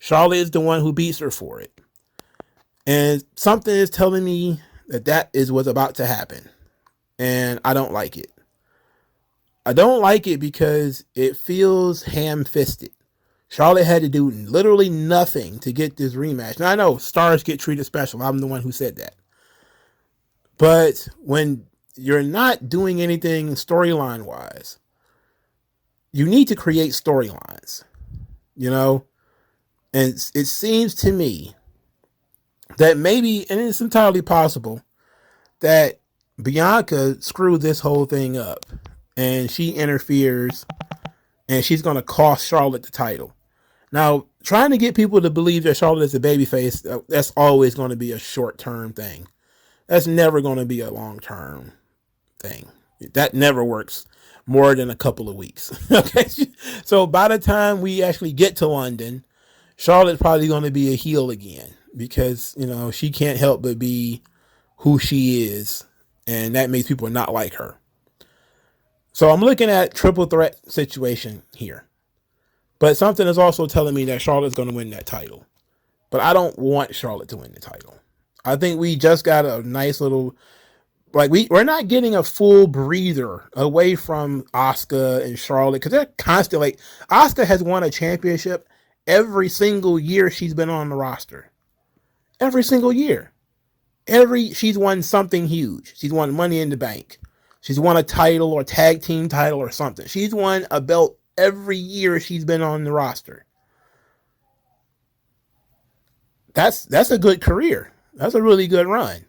Charlotte is the one who beats her for it. And something is telling me that is what's about to happen. And I don't like it. I don't like it because it feels ham-fisted. Charlotte had to do literally nothing to get this rematch. Now, I know stars get treated special. I'm the one who said that. But when you're not doing anything storyline wise, you need to create storylines, and it seems to me that maybe, and it's entirely possible, that Bianca screwed this whole thing up and she interferes and she's going to cost Charlotte the title. Now, trying to get people to believe that Charlotte is a babyface, that's always going to be a short-term thing. That's never going to be a long-term thing. That never works more than a couple of weeks. Okay, so by the time we actually get to London, Charlotte's probably going to be a heel again because she can't help but be who she is, and that makes people not like her. So I'm looking at triple threat situation here. But something is also telling me that Charlotte's going to win that title. But I don't want Charlotte to win the title. I think we just got a nice little, like, we're not getting a full breather away from Asuka and Charlotte, because they're constantly, like, Asuka has won a championship every single year she's been on the roster. Every single year. She's won something huge. She's won Money in the Bank. She's won a title or tag team title or something. She's won a belt every year she's been on the roster. That's a good career. That's a really good run.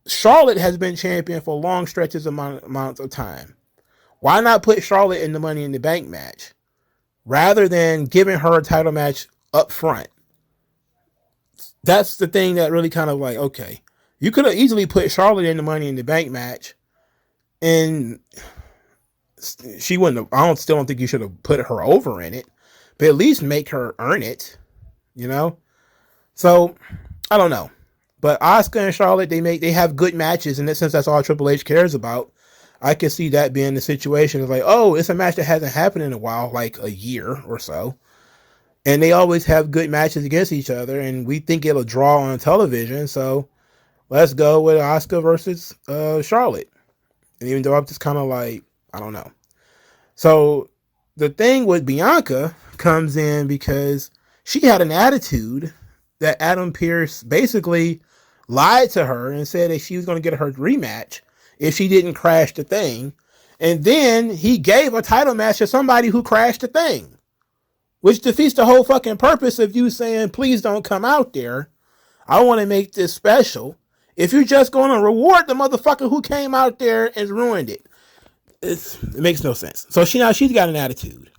Charlotte has been champion for long stretches amounts of time. Why not put Charlotte in the Money in the Bank match rather than giving her a title match up front? That's the thing that really kind of like, okay, you could have easily put Charlotte in the Money in the Bank match, and she wouldn't have, still don't think you should have put her over in it, but at least make her earn it, you know? So, I don't know. But Asuka and Charlotte, they have good matches, and since that's all Triple H cares about, I can see that being the situation. It's like, oh, it's a match that hasn't happened in a while, like a year or so. And they always have good matches against each other, and we think it'll draw on television. So let's go with Asuka versus Charlotte. And even though I'm just kind of like, I don't know. So the thing with Bianca comes in because she had an attitude that Adam Pearce basically lied to her and said that she was going to get her rematch if she didn't crash the thing. And then he gave a title match to somebody who crashed the thing, which defeats the whole fucking purpose of you saying, please don't come out there. I want to make this special. If you're just going to reward the motherfucker who came out there and ruined it. It makes no sense. So she's got an attitude,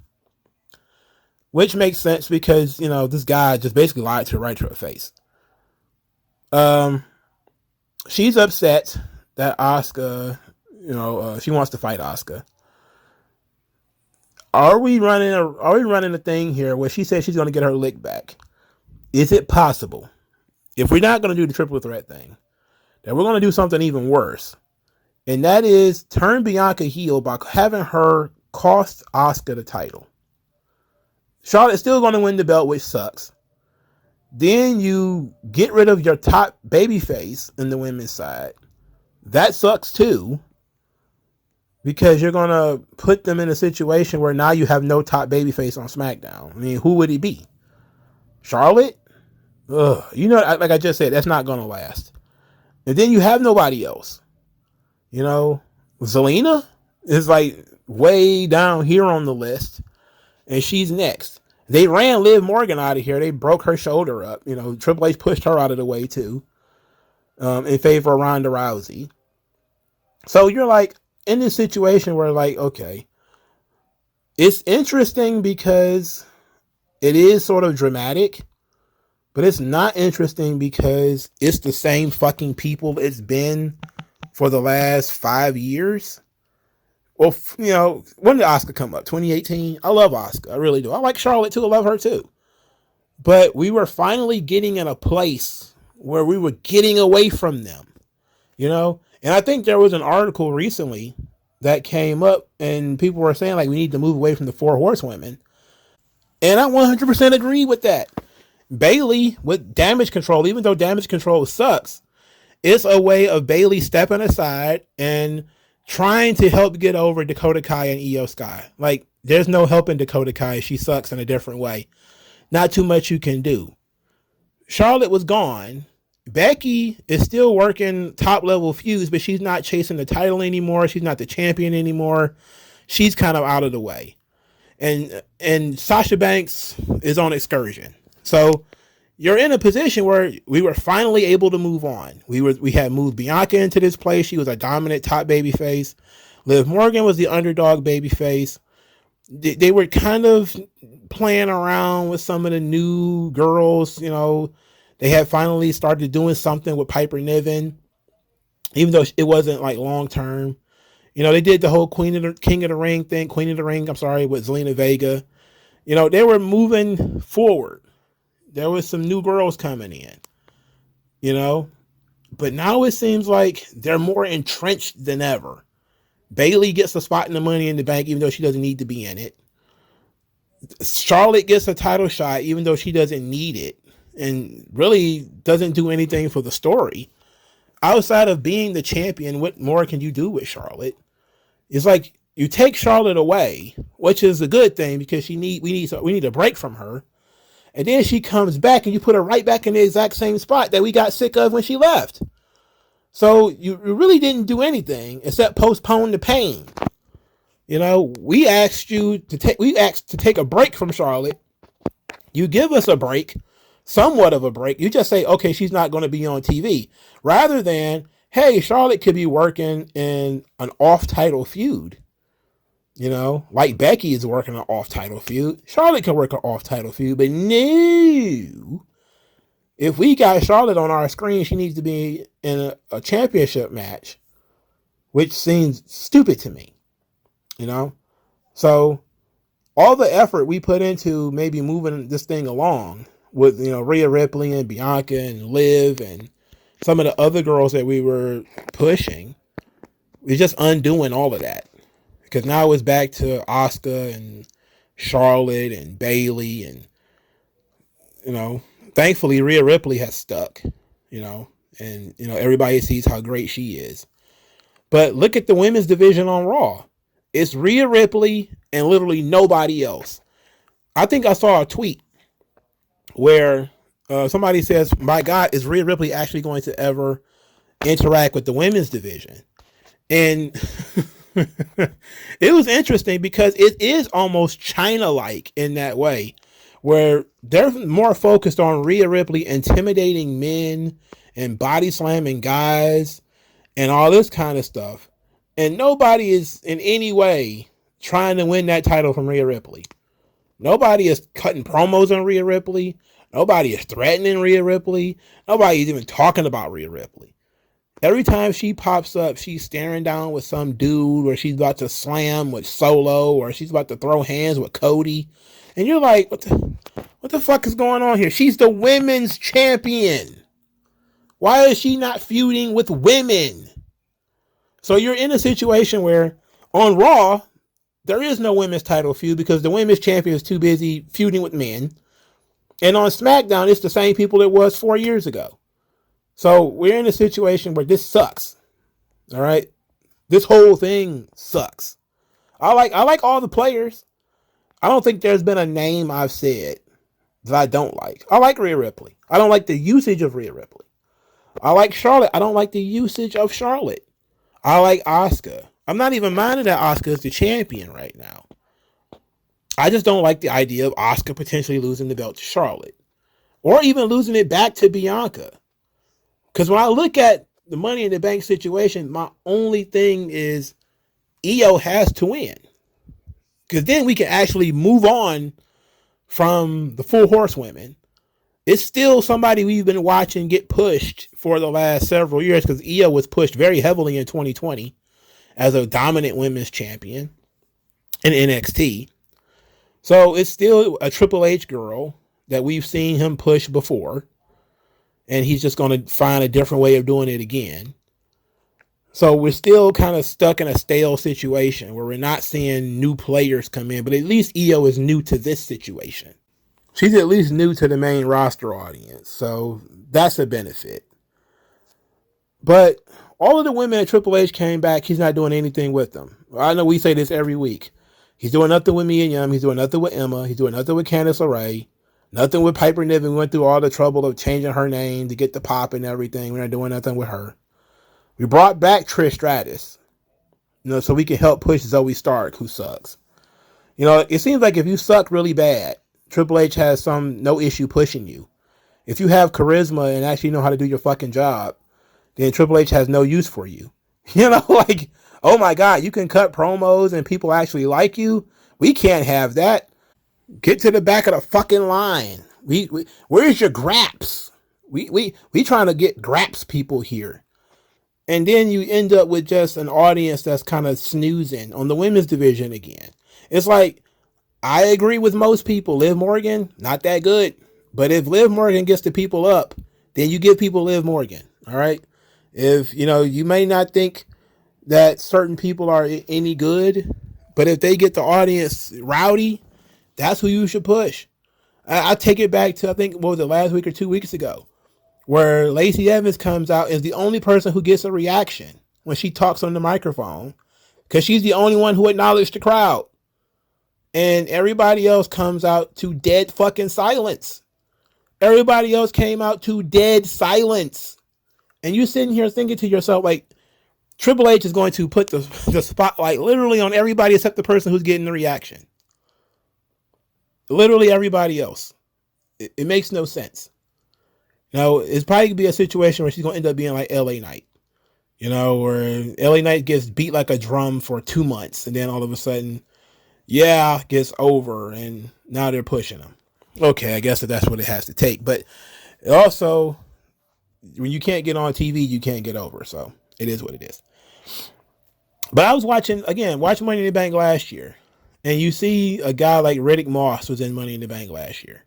which makes sense because, you know, this guy just basically lied to her right to her face. She's upset that Asuka, you know, she wants to fight Asuka. Are we running a thing here where she says she's going to get her lick back? Is it possible, if we're not going to do the triple threat thing, that we're going to do something even worse? And that is turn Bianca heel by having her cost Asuka the title. Charlotte's still going to win the belt, which sucks. Then you get rid of your top babyface in the women's side. That sucks too. Because you're going to put them in a situation where now you have no top babyface on SmackDown. I mean, who would he be? Charlotte? Ugh. You know, like I just said, that's not going to last. And then you have nobody else. You know, Zelina is like way down here on the list. And she's next. They ran Liv Morgan out of here. They broke her shoulder up. You know, Triple H pushed her out of the way too. In favor of Ronda Rousey. So you're like, in this situation where, like, okay, it's interesting because it is sort of dramatic, but it's not interesting because it's the same fucking people it's been for the last 5 years. Well, you know, when did Asuka come up? 2018? I love Asuka. I really do. I like Charlotte too. I love her too. But we were finally getting in a place where we were getting away from them, you know? And I think there was an article recently that came up and people were saying, like, we need to move away from the 4 horsewomen. And I 100% agree with that. Bayley with Damage Control, even though Damage Control sucks, it's a way of Bayley stepping aside and trying to help get over Dakota Kai and Io Sky. Like, there's no helping Dakota Kai. She sucks in a different way. Not too much you can do. Charlotte was gone. Becky is still working top level feuds, but she's not chasing the title anymore. She's not the champion anymore. She's kind of out of the way. And Sasha Banks is on excursion. So you're in a position where we were finally able to move on. We had moved Bianca into this place. She was a dominant top babyface. Liv Morgan was the underdog babyface. They were kind of playing around with some of the new girls, you know. They had finally started doing something with Piper Niven, even though it wasn't like long term. You know, they did the whole King of the Ring, with Zelina Vega. You know, they were moving forward. There was some new girls coming in, you know, but now it seems like they're more entrenched than ever. Bayley gets a spot in the Money in the Bank, even though she doesn't need to be in it. Charlotte gets a title shot even though she doesn't need it and really doesn't do anything for the story. Outside of being the champion, what more can you do with Charlotte? It's like you take Charlotte away, which is a good thing because we need a break from her. And then she comes back and you put her right back in the exact same spot that we got sick of when she left. So you really didn't do anything except postpone the pain. You know, we asked to take a break from Charlotte. You give us a break, somewhat of a break. You just say, okay, she's not going to be on TV. Rather than, hey, Charlotte could be working in an off-title feud. You know, like Becky is working an off-title feud. Charlotte can work an off-title feud, but no. If we got Charlotte on our screen, she needs to be in a championship match, which seems stupid to me. You know? So, all the effort we put into maybe moving this thing along with, you know, Rhea Ripley and Bianca and Liv and some of the other girls that we were pushing, we're just undoing all of that. Because now it's back to Asuka and Charlotte and Bayley and, you know, thankfully Rhea Ripley has stuck, you know, and, you know, everybody sees how great she is. But look at the women's division on Raw. It's Rhea Ripley and literally nobody else. I think I saw a tweet where somebody says, my God, is Rhea Ripley actually going to ever interact with the women's division? And it was interesting because it is almost China-like in that way, where they're more focused on Rhea Ripley intimidating men and body slamming guys and all this kind of stuff. And nobody is in any way trying to win that title from Rhea Ripley. Nobody is cutting promos on Rhea Ripley. Nobody is threatening Rhea Ripley. Nobody is even talking about Rhea Ripley. Every time she pops up, she's staring down with some dude, or she's about to slam with Solo, or she's about to throw hands with Cody. And you're like, what the fuck is going on here? She's the women's champion. Why is she not feuding with women? So you're in a situation where on Raw, there is no women's title feud because the women's champion is too busy feuding with men. And on SmackDown, it's the same people it was 4 years ago. So we're in a situation where this sucks. All right. This whole thing sucks. I like all the players. I don't think there's been a name I've said that I don't like. I like Rhea Ripley. I don't like the usage of Rhea Ripley. I like Charlotte. I don't like the usage of Charlotte. I like Asuka. I'm not even minding that Asuka is the champion right now. I just don't like the idea of Asuka potentially losing the belt to Charlotte. Or even losing it back to Bianca. Because when I look at the Money in the Bank situation, my only thing is Io has to win. Because then we can actually move on from the Full Horsewomen. It's still somebody we've been watching get pushed for the last several years because Io was pushed very heavily in 2020 as a dominant women's champion in NXT. So it's still a Triple H girl that we've seen him push before. And he's just going to find a different way of doing it again. So we're still kind of stuck in a stale situation where we're not seeing new players come in. But at least Io is new to this situation. She's at least new to the main roster audience. So that's a benefit. But all of the women at Triple H came back. He's not doing anything with them. I know we say this every week. He's doing nothing with Mia Yim. He's doing nothing with Emma. He's doing nothing with Candice LeRae. Nothing with Piper Niven. We went through all the trouble of changing her name to get the pop and everything. We're not doing nothing with her. We brought back Trish Stratus, you know, so we can help push Zoe Stark, who sucks. You know, it seems like if you suck really bad, Triple H has no issue pushing you. If you have charisma and actually know how to do your fucking job, then Triple H has no use for you. You know, like, oh my God, you can cut promos and people actually like you. We can't have that. Get to the back of the fucking line. Where's your graps? We trying to get graps people here. And then you end up with just an audience that's kind of snoozing on the women's division again. It's like, I agree with most people. Liv Morgan, not that good. But if Liv Morgan gets the people up, then you give people Liv Morgan. All right. If, you know, you may not think that certain people are any good, but if they get the audience rowdy, That's who you should push. I take it back to, I think, what was it, last week or 2 weeks ago, where Lacey Evans comes out is the only person who gets a reaction when she talks on the microphone, because she's the only one who acknowledged the crowd. And everybody else comes out to dead fucking silence. Everybody else came out to dead silence. And you're sitting here thinking to yourself, like, Triple H is going to put the spotlight literally on everybody except the person who's getting the reaction. Literally everybody else. It makes no sense. You know, it's probably going to be a situation where she's going to end up being like LA Knight. You know, where LA Knight gets beat like a drum for 2 months, and then all of a sudden, gets over, and now they're pushing him. Okay, I guess that's what it has to take. But also, when you can't get on TV, you can't get over. So it is what it is. But I was watching Money in the Bank last year, and you see a guy like Riddick Moss was in Money in the Bank last year.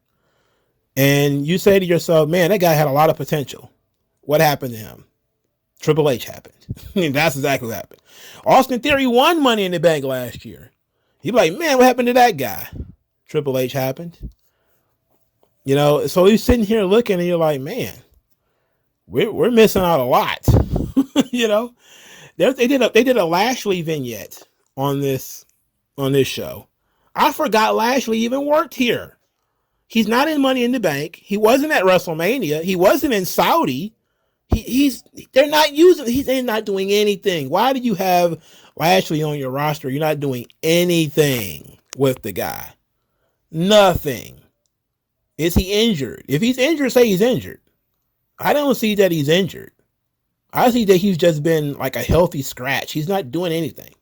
And you say to yourself, man, that guy had a lot of potential. What happened to him? Triple H happened. That's exactly what happened. Austin Theory won Money in the Bank last year. You're like, man, what happened to that guy? Triple H happened. You know, so you're sitting here looking and you're like, man, we're missing out a lot. You know, they did a Lashley vignette on this show. I forgot Lashley even worked here. He's not in Money in the Bank. He wasn't at WrestleMania. He wasn't in Saudi. They're not doing anything. Why did you have Lashley on your roster? You're not doing anything with the guy. Nothing. Is he injured? If he's injured, say he's injured. I don't see that he's injured. I see that he's just been like a healthy scratch. He's not doing anything.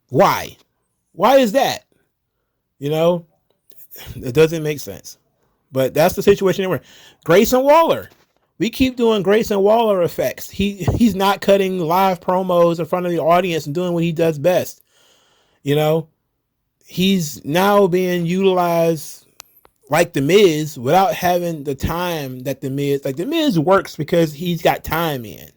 Why? Why is that? You know, it doesn't make sense. But that's the situation we're in. Grayson Waller. We keep doing Grayson Waller effects. He's not cutting live promos in front of the audience and doing what he does best. You know, he's now being utilized like The Miz without having the time that The Miz works because he's got time in.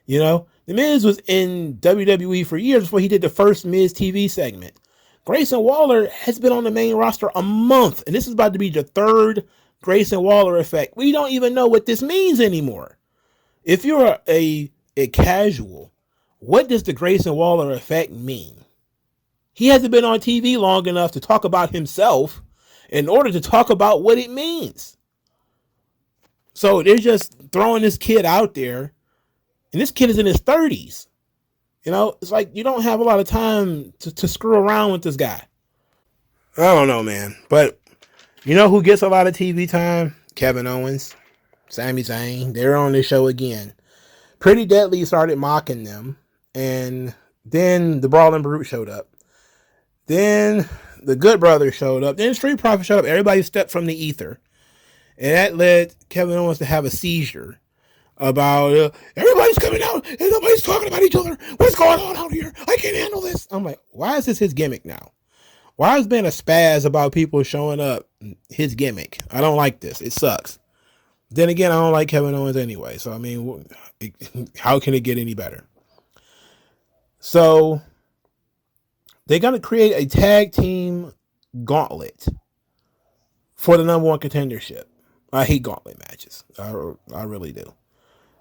You know, The Miz was in WWE for years before he did the first Miz TV segment. Grayson Waller has been on the main roster a month, and this is about to be the third Grayson Waller effect. We don't even know what this means anymore. If you're a casual, what does the Grayson Waller effect mean? He hasn't been on TV long enough to talk about himself in order to talk about what it means. So they're just throwing this kid out there, and this kid is in his 30s. You know, it's like you don't have a lot of time to screw around with this guy. I don't know, man. But you know who gets a lot of TV time? Kevin Owens, Sami Zayn. They're on this show again. Pretty Deadly started mocking them. And then the Brawling Brute showed up. Then the Good Brothers showed up. Then Street Profits showed up. Everybody stepped from the ether. And that led Kevin Owens to have a seizure about everybody's coming out and nobody's talking about each other. What's going on out here? I can't handle this. I'm like, why is this his gimmick now? Why is being a spaz about people showing up his gimmick? I don't like this. It sucks. Then again, I don't like Kevin Owens anyway. So, I mean, how can it get any better? So, they're going to create a tag team gauntlet for the number one contendership. I hate gauntlet matches. I really do.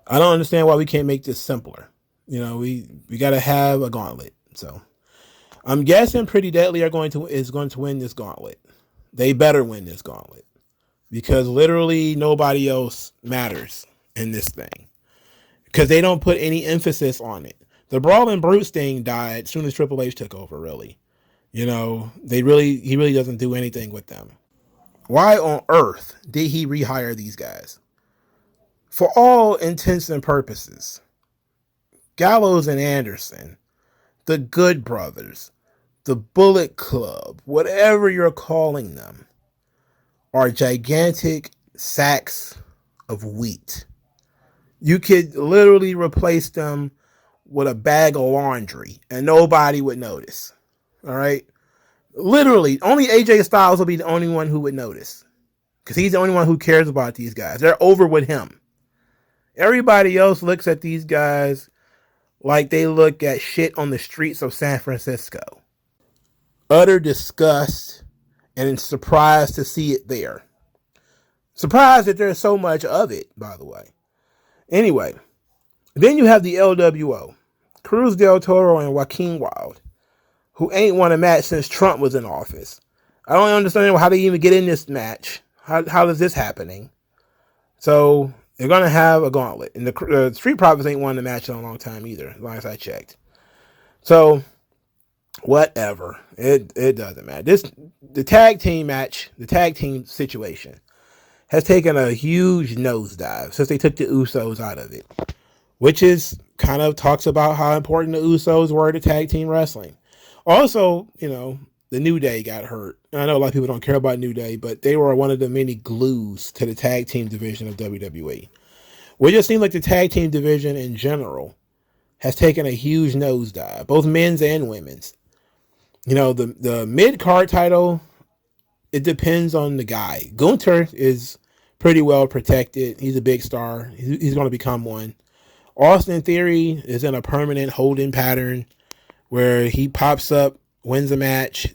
I don't understand why we can't make this simpler. You know, we got to have a gauntlet. So, I'm guessing Pretty Deadly is going to win this gauntlet. They better win this gauntlet because literally nobody else matters in this thing because they don't put any emphasis on it. The Brawling Brutes thing died as soon as Triple H took over. Really, you know, he really doesn't do anything with them. Why on earth did he rehire these guys? For all intents and purposes, Gallows and Anderson, the Good Brothers, the Bullet Club, whatever you're calling them, are gigantic sacks of wheat. You could literally replace them with a bag of laundry and nobody would notice. All right? Literally, only AJ Styles will be the only one who would notice because he's the only one who cares about these guys. They're over with him. Everybody else looks at these guys like they look at shit on the streets of San Francisco. Utter disgust and surprised to see it there. Surprised that there's so much of it, by the way. Anyway, then you have the LWO, Cruz del Toro and Joaquin Wilde, who ain't won a match since Trump was in office. I don't understand how they even get in this match. How is this happening? So they're going to have a gauntlet. And the Street Profits ain't won the match in a long time either, as long as I checked. So whatever. It doesn't matter. The tag team match, the tag team situation has taken a huge nosedive since they took the Usos out of it, which is kind of talks about how important the Usos were to tag team wrestling. Also, the New Day got hurt. And I know a lot of people don't care about New Day, but they were one of the many glues to the tag team division of WWE. It just seems like the tag team division in general has taken a huge nosedive, both men's and women's. The mid-card title, it depends on the guy. Gunther is pretty well protected. He's a big star. He's going to become one. Austin Theory is in a permanent holding pattern where he pops up, wins a match,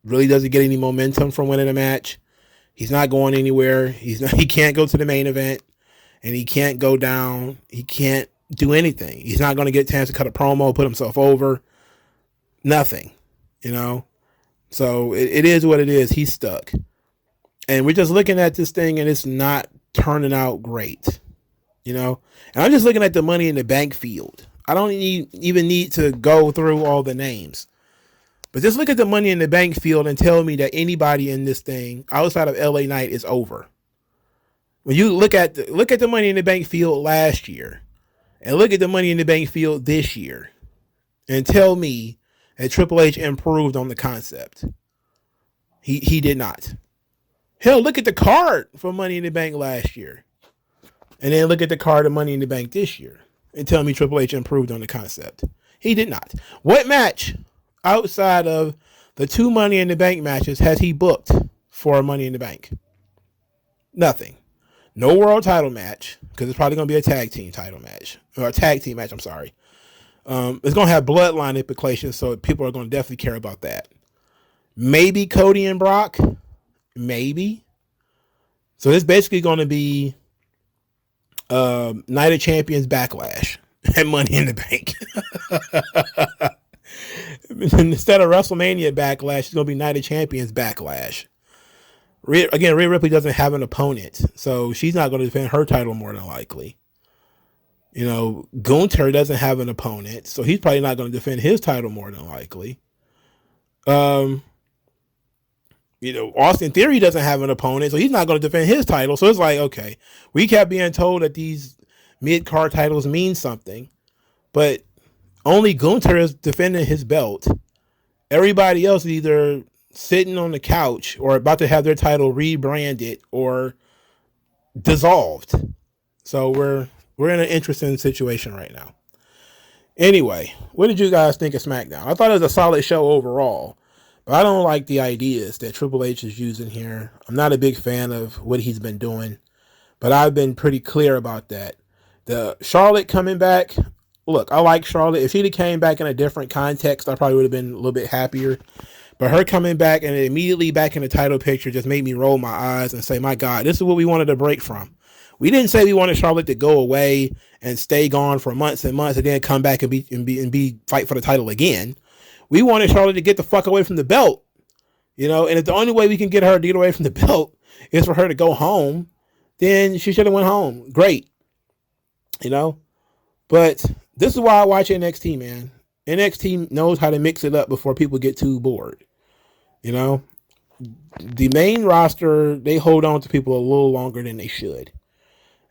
really doesn't get any momentum from winning a match. He's not going anywhere. He can't go to the main event, and he can't go down. He can't do anything. He's not going to get a chance to cut a promo, put himself over. Nothing, So it is what it is. He's stuck. And we're just looking at this thing, and it's not turning out great, And I'm just looking at the Money in the Bank field. I don't even need to go through all the names. But just look at the Money in the Bank field and tell me that anybody in this thing outside of LA Knight is over. When you look at the Money in the Bank field last year and look at the Money in the Bank field this year and tell me that Triple H improved on the concept. He did not. Hell, look at the card for Money in the Bank last year. And then look at the card of Money in the Bank this year and tell me Triple H improved on the concept. He did not. What match outside of the 2 Money in the Bank matches has he booked for Money in the Bank? Nothing. No world title match, because it's probably going to be a tag team title match. Or a tag team match, I'm sorry. It's going to have bloodline implications, so people are going to definitely care about that. Maybe Cody and Brock. Maybe. So it's basically going to be Night of Champions Backlash and Money in the Bank. Instead of WrestleMania Backlash, it's going to be Night of Champions Backlash. Again, Rhea Ripley doesn't have an opponent, so she's not going to defend her title more than likely. Gunther doesn't have an opponent, so he's probably not going to defend his title more than likely. Austin Theory doesn't have an opponent, so he's not going to defend his title. So it's like, okay, we kept being told that these mid-card titles mean something, but only Gunther is defending his belt. Everybody else is either sitting on the couch or about to have their title rebranded or dissolved. So we're in an interesting situation right now. Anyway, what did you guys think of SmackDown? I thought it was a solid show overall, but I don't like the ideas that Triple H is using here. I'm not a big fan of what he's been doing, but I've been pretty clear about that. The Charlotte coming back, look, I like Charlotte. If she'd came back in a different context, I probably would have been a little bit happier. But her coming back and immediately back in the title picture just made me roll my eyes and say, my God, this is what we wanted to break from. We didn't say we wanted Charlotte to go away and stay gone for months and months and then come back and be fight for the title again. We wanted Charlotte to get the fuck away from the belt, and if the only way we can get her to get away from the belt is for her to go home, then she should have went home. Great. But this is why I watch NXT, man. NXT knows how to mix it up before people get too bored. The main roster, they hold on to people a little longer than they should.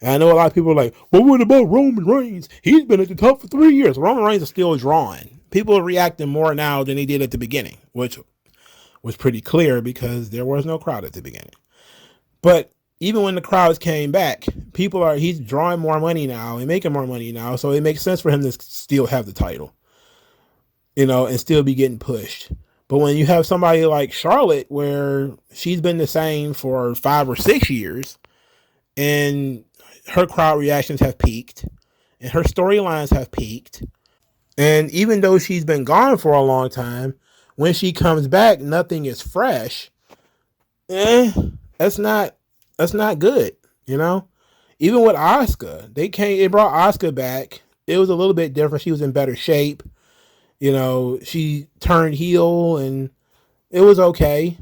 And I know a lot of people are like, well, what about Roman Reigns? He's been at the top for 3 years. Roman Reigns is still drawing. People are reacting more now than they did at the beginning, which was pretty clear because there was no crowd at the beginning. But even when the crowds came back, he's drawing more money now and making more money now. So it makes sense for him to still have the title, and still be getting pushed. But when you have somebody like Charlotte, where she's been the same for 5 or 6 years, and her crowd reactions have peaked, and her storylines have peaked, and even though she's been gone for a long time, when she comes back, nothing is fresh. eh, that's not good, you know? Even with Asuka, they brought Asuka back. It was a little bit different. She was in better shape. You know, she turned heel and it was okay,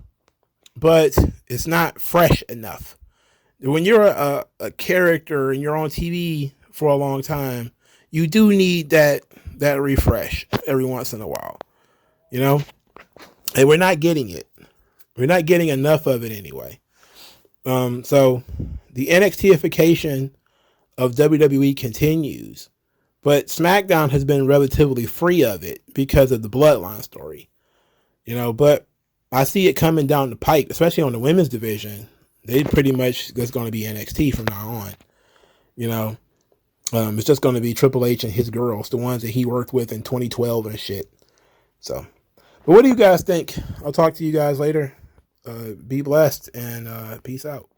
but it's not fresh enough. When you're a character and you're on TV for a long time, you do need that refresh every once in a while, you know? And we're not getting it. We're not getting enough of it anyway. So the NXTification of WWE continues, but SmackDown has been relatively free of it because of the Bloodline story, you know, but I see it coming down the pike, especially on the women's division. They pretty much just going to be NXT from now on, you know. It's just going to be Triple H and his girls, the ones that he worked with in 2012 and shit. So, but what do you guys think? I'll talk to you guys later. Be blessed and peace out.